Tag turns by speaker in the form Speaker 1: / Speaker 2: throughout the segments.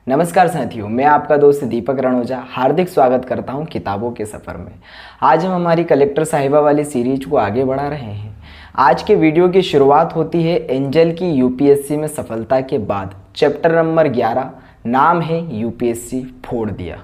Speaker 1: नमस्कार साथियों, मैं आपका दोस्त दीपक रणोजा हार्दिक स्वागत करता हूं किताबों के सफ़र में। आज हम हमारी कलेक्टर साहिबा वाली सीरीज को आगे बढ़ा रहे हैं। आज के वीडियो की शुरुआत होती है एंजल की यूपीएससी में सफलता के बाद। चैप्टर नंबर 11, नाम है यूपीएससी फोड़ दिया।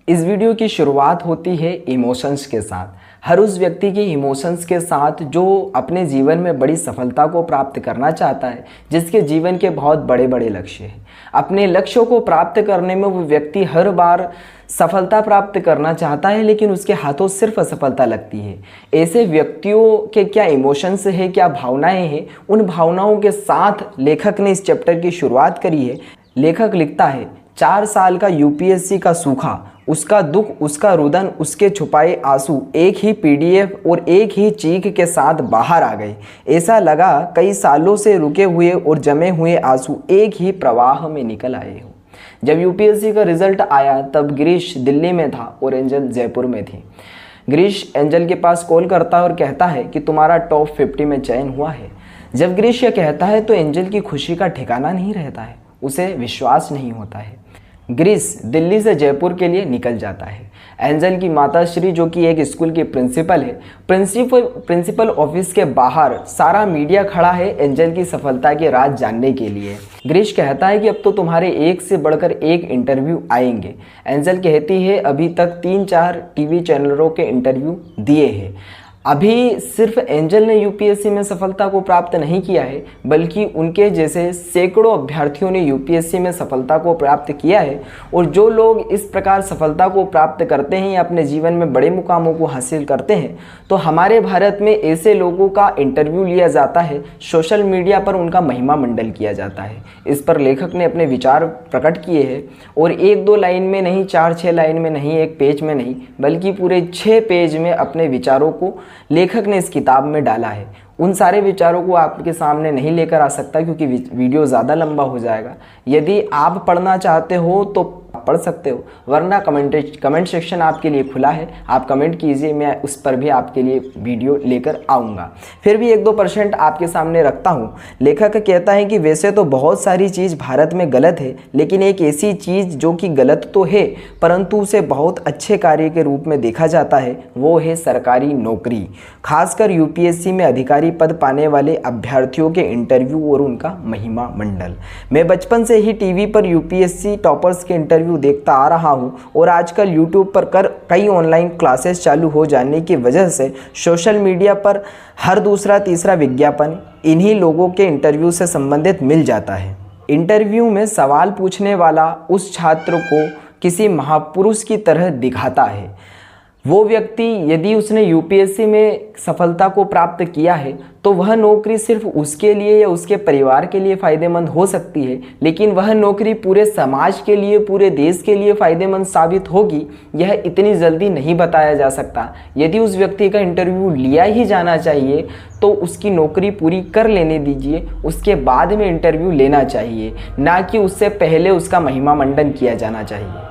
Speaker 1: इस वीडियो की शुरुआत होती है इमोशंस के साथ। हर उस व्यक्ति के इमोशंस के साथ जो अपने जीवन में बड़ी सफलता को प्राप्त करना चाहता है, जिसके जीवन के बहुत बड़े बड़े लक्ष्य हैं। अपने लक्ष्यों को प्राप्त करने में वो व्यक्ति हर बार सफलता प्राप्त करना चाहता है, लेकिन उसके हाथों सिर्फ असफलता लगती है। ऐसे व्यक्तियों के क्या इमोशंस है, क्या भावनाएं हैं, उन भावनाओं के साथ लेखक ने इस चैप्टर की शुरुआत करी है। लेखक लिखता है, 4 साल का यूपीएससी का सूखा, उसका दुख, उसका रुदन, उसके छुपाए आंसू एक ही पीडीएफ और एक ही चीख के साथ बाहर आ गए। ऐसा लगा कई सालों से रुके हुए और जमे हुए आंसू एक ही प्रवाह में निकल आए हो। जब यूपीएससी का रिजल्ट आया तब गिरीश दिल्ली में था और एंजल जयपुर में थी। गिरीश एंजल के पास कॉल करता है और कहता है कि तुम्हारा टॉप 50 में चयन हुआ है। जब गिरीश यह कहता है तो एंजल की खुशी का ठिकाना नहीं रहता है, उसे विश्वास नहीं होता है। गिरीश दिल्ली से जयपुर के लिए निकल जाता है। एंजल की माता श्री, जो कि एक स्कूल की प्रिंसिपल है, प्रिंसिपल ऑफिस के बाहर सारा मीडिया खड़ा है एंजल की सफलता के राज जानने के लिए। गिरीश कहता है कि अब तो तुम्हारे एक से बढ़कर एक इंटरव्यू आएंगे। एंजल कहती है अभी तक 3-4 टीवी चैनलों के इंटरव्यू दिए हैं। अभी सिर्फ एंजल ने यूपीएससी में सफलता को प्राप्त नहीं किया है, बल्कि उनके जैसे सैकड़ों अभ्यर्थियों ने यूपीएससी में सफलता को प्राप्त किया है। और जो लोग इस प्रकार सफलता को प्राप्त करते हैं या अपने जीवन में बड़े मुकामों को हासिल करते हैं, तो हमारे भारत में ऐसे लोगों का इंटरव्यू लिया जाता है, सोशल मीडिया पर उनका महिमा मंडल किया जाता है। इस पर लेखक ने अपने विचार प्रकट किए हैं और 1-2 लाइन में नहीं, 4-6 लाइन में नहीं, एक पेज में नहीं, बल्कि पूरे 6 पेज में अपने विचारों को लेखक ने इस किताब में डाला है। उन सारे विचारों को आपके सामने नहीं लेकर आ सकता क्योंकि वीडियो ज़्यादा लंबा हो जाएगा। यदि आप पढ़ना चाहते हो तो पढ़ सकते हो, वरना कमेंट सेक्शन आपके लिए खुला है। आप कमेंट कीजिए, मैं उस पर भी आपके लिए वीडियो लेकर आऊँगा। फिर भी 1-2% आपके सामने रखता हूँ। लेखक कहता है कि वैसे तो बहुत सारी चीज़ भारत में गलत है, लेकिन एक ऐसी चीज़ जो कि गलत तो है परंतु उसे बहुत अच्छे कार्य के रूप में देखा जाता है, वो है सरकारी नौकरी। खासकर यूपीएससी में अधिकारी पद पाने वाले अभ्यर्थियों के इंटरव्यू और उनका महिमा मंडल। मैं बचपन से ही टीवी पर यूपीएससी टॉपर्स के इंटरव्यू देखता आ रहा हूं और आजकल यूट्यूब पर कई ऑनलाइन क्लासेस चालू हो जाने की वजह से सोशल मीडिया पर हर दूसरा तीसरा विज्ञापन इन्हीं लोगों के इंटरव्यू से संबंधित मिल जाता है। इंटरव्यू में सवाल पूछने वाला उस छात्र को किसी महापुरुष की तरह दिखाता है। वो व्यक्ति यदि उसने यूपीएससी में सफलता को प्राप्त किया है तो वह नौकरी सिर्फ उसके लिए या उसके परिवार के लिए फ़ायदेमंद हो सकती है, लेकिन वह नौकरी पूरे समाज के लिए, पूरे देश के लिए फ़ायदेमंद साबित होगी, यह इतनी जल्दी नहीं बताया जा सकता। यदि उस व्यक्ति का इंटरव्यू लिया ही जाना चाहिए तो उसकी नौकरी पूरी कर लेने दीजिए, उसके बाद में इंटरव्यू लेना चाहिए, ना कि उससे पहले उसका महिमा मंडन किया जाना चाहिए।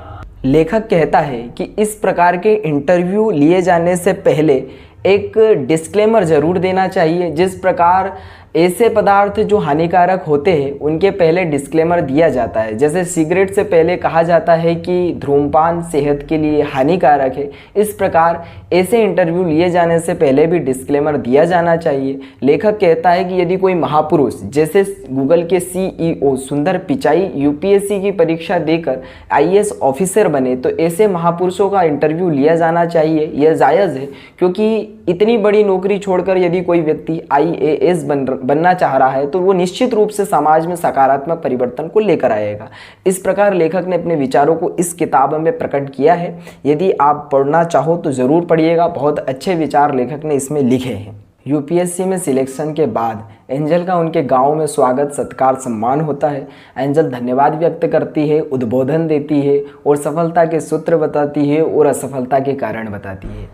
Speaker 1: लेखक कहता है कि इस प्रकार के इंटरव्यू लिए जाने से पहले एक डिस्क्लेमर ज़रूर देना चाहिए। जिस प्रकार ऐसे पदार्थ जो हानिकारक होते हैं उनके पहले डिस्क्लेमर दिया जाता है, जैसे सिगरेट से पहले कहा जाता है कि धूम्रपान सेहत के लिए हानिकारक है, इस प्रकार ऐसे इंटरव्यू लिए जाने से पहले भी डिस्क्लेमर दिया जाना चाहिए। लेखक कहता है कि यदि कोई महापुरुष जैसे गूगल के CEO सुंदर पिचाई यूपीएससी की परीक्षा देकर IAS ऑफिसर बने तो ऐसे महापुरुषों का इंटरव्यू लिया जाना चाहिए। यह जायज़ है क्योंकि इतनी बड़ी नौकरी छोड़कर यदि कोई व्यक्ति IAS बनना चाह रहा है तो वो निश्चित रूप से समाज में सकारात्मक परिवर्तन को लेकर आएगा। इस प्रकार लेखक ने अपने विचारों को इस किताब में प्रकट किया है। यदि आप पढ़ना चाहो तो ज़रूर पढ़िएगा, बहुत अच्छे विचार लेखक ने इसमें लिखे हैं। यूपीएससी में सिलेक्शन के बाद एंजल का उनके गांव में स्वागत, सत्कार, सम्मान होता है। एंजल धन्यवाद व्यक्त करती है, उद्बोधन देती है और सफलता के सूत्र बताती है और असफलता के कारण बताती है।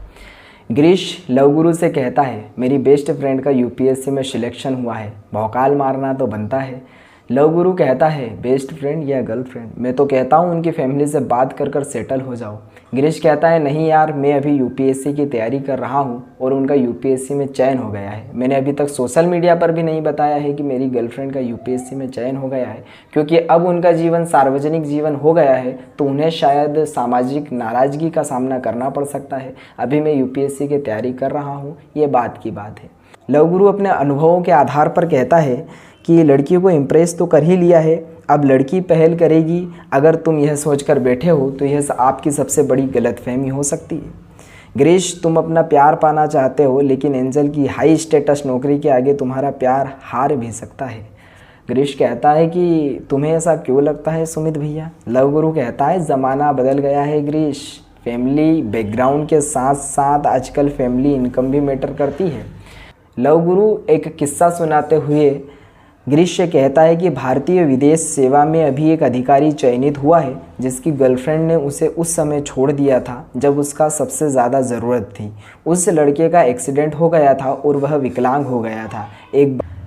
Speaker 1: गिरीश लवगुरु से कहता है, मेरी बेस्ट फ्रेंड का यूपीएससी में सिलेक्शन हुआ है, भौकाल मारना तो बनता है। लव गुरु कहता है बेस्ट फ्रेंड या गर्लफ्रेंड, मैं तो कहता हूँ उनकी फैमिली से बात कर कर सेटल हो जाओ। गिरीश कहता है नहीं यार, मैं अभी यूपीएससी की तैयारी कर रहा हूँ और उनका यूपीएससी में चयन हो गया है। मैंने अभी तक सोशल मीडिया पर भी नहीं बताया है कि मेरी गर्लफ्रेंड का यूपीएससी में चयन हो गया है, क्योंकि अब उनका जीवन सार्वजनिक जीवन हो गया है तो उन्हें शायद सामाजिक नाराज़गी का सामना करना पड़ सकता है। अभी मैं यूपीएससी की तैयारी कर रहा हूँ, ये बात की बात है। लव गुरु अपने अनुभवों के आधार पर कहता है कि लड़कियों को इम्प्रेस तो कर ही लिया है, अब लड़की पहल करेगी। अगर तुम यह सोचकर बैठे हो तो यह आपकी सबसे बड़ी गलतफहमी हो सकती है। गिरीश, तुम अपना प्यार पाना चाहते हो, लेकिन एंजल की हाई स्टेटस नौकरी के आगे तुम्हारा प्यार हार भी सकता है। गिरीश कहता है कि तुम्हें ऐसा क्यों लगता है सुमित भैया? लव गुरु कहता है ज़माना बदल गया है गिरीश, फैमिली बैकग्राउंड के साथ साथ आजकल फैमिली इनकम भी मैटर करती है। लव गुरु एक किस्सा सुनाते हुए गिरीश से कहता है कि भारतीय विदेश सेवा में अभी एक अधिकारी चयनित हुआ है जिसकी गर्लफ्रेंड ने उसे उस समय छोड़ दिया था जब उसका सबसे ज़्यादा ज़रूरत थी। उस लड़के का एक्सीडेंट हो गया था और वह विकलांग हो गया था।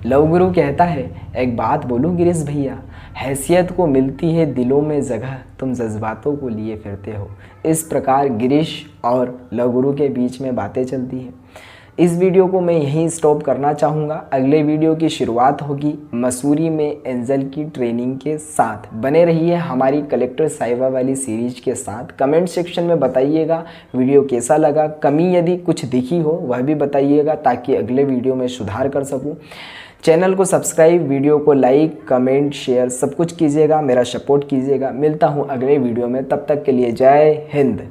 Speaker 1: लव गुरु कहता है एक बात बोलूं गिरीश भैया, हैसियत को मिलती है दिलों में जगह, तुम जज्बातों को लिए फिरते हो। इस प्रकार गिरीश और लव गुरु के बीच में बातें चलती हैं। इस वीडियो को मैं यहीं स्टॉप करना चाहूँगा। अगले वीडियो की शुरुआत होगी मसूरी में एंजल की ट्रेनिंग के साथ। बने रहिए हमारी कलेक्टर साहिबा वाली सीरीज के साथ। कमेंट सेक्शन में बताइएगा वीडियो कैसा लगा, कमी यदि कुछ दिखी हो वह भी बताइएगा ताकि अगले वीडियो में सुधार कर सकूँ। चैनल को सब्सक्राइब, वीडियो को लाइक, कमेंट, शेयर सब कुछ कीजिएगा, मेरा सपोर्ट कीजिएगा। मिलता हूँ अगले वीडियो में, तब तक के लिए जय हिंद।